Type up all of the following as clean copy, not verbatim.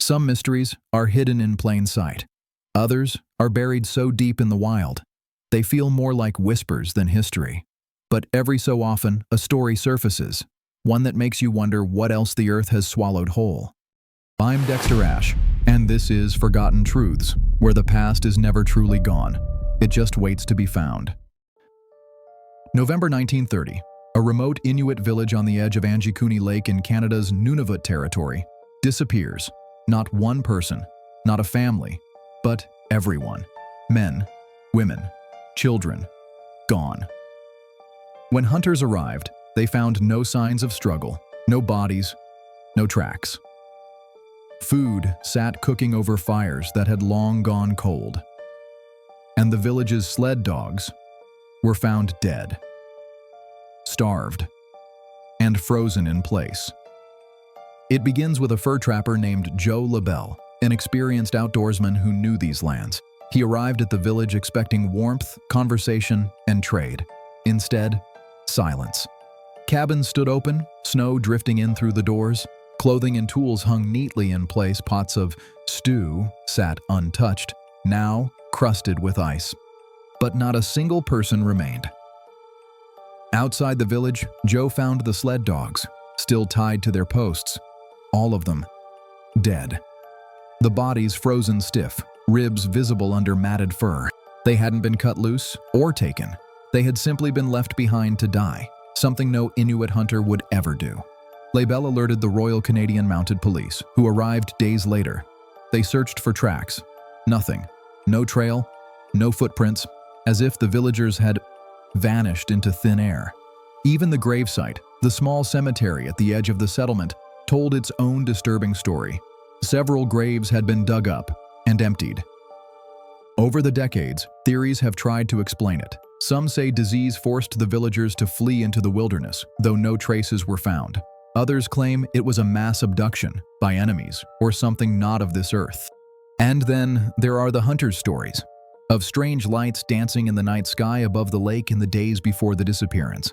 Some mysteries are hidden in plain sight. Others are buried so deep in the wild, they feel more like whispers than history. But every so often, a story surfaces, one that makes you wonder what else the earth has swallowed whole. I'm Dexter Ash, and this is Forgotten Truths, where the past is never truly gone. It just waits to be found. November 1930, a remote Inuit village on the edge of Anjikuni Lake in Canada's Nunavut territory disappears. Not one person, not a family, but everyone. Men, women, children, gone. When hunters arrived, they found no signs of struggle, no bodies, no tracks. Food sat cooking over fires that had long gone cold. And the village's sled dogs were found dead, starved, and frozen in place. It begins with a fur trapper named Joe LaBelle, an experienced outdoorsman who knew these lands. He arrived at the village expecting warmth, conversation, and trade. Instead, silence. Cabins stood open, snow drifting in through the doors. Clothing and tools hung neatly in place. Pots of stew sat untouched, now crusted with ice. But not a single person remained. Outside the village, Joe found the sled dogs, still tied to their posts. All of them dead. The bodies frozen stiff, ribs visible under matted fur. They hadn't been cut loose or taken. They had simply been left behind to die, something no Inuit hunter would ever do. LaBelle alerted the Royal Canadian Mounted Police, who arrived days later. They searched for tracks. Nothing. No trail, no footprints, as if the villagers had vanished into thin air. Even the gravesite, the small cemetery at the edge of the settlement, told its own disturbing story. Several graves had been dug up and emptied. Over the decades, theories have tried to explain it. Some say disease forced the villagers to flee into the wilderness, though no traces were found. Others claim it was a mass abduction by enemies or something not of this earth. And then there are the hunters' stories of strange lights dancing in the night sky above the lake in the days before the disappearance.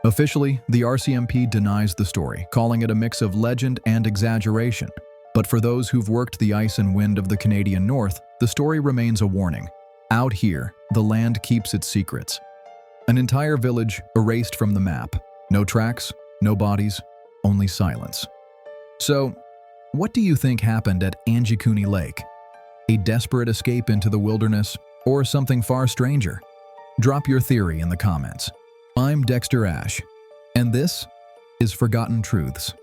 Officially, the RCMP denies the story, calling it a mix of legend and exaggeration. But for those who've worked the ice and wind of the Canadian North, the story remains a warning. Out here, the land keeps its secrets. An entire village erased from the map. No tracks, no bodies, only silence. So, what do you think happened at Anjikuni Lake? A desperate escape into the wilderness, or something far stranger? Drop your theory in the comments. I'm Dexter Ash, and this is Forgotten Truths.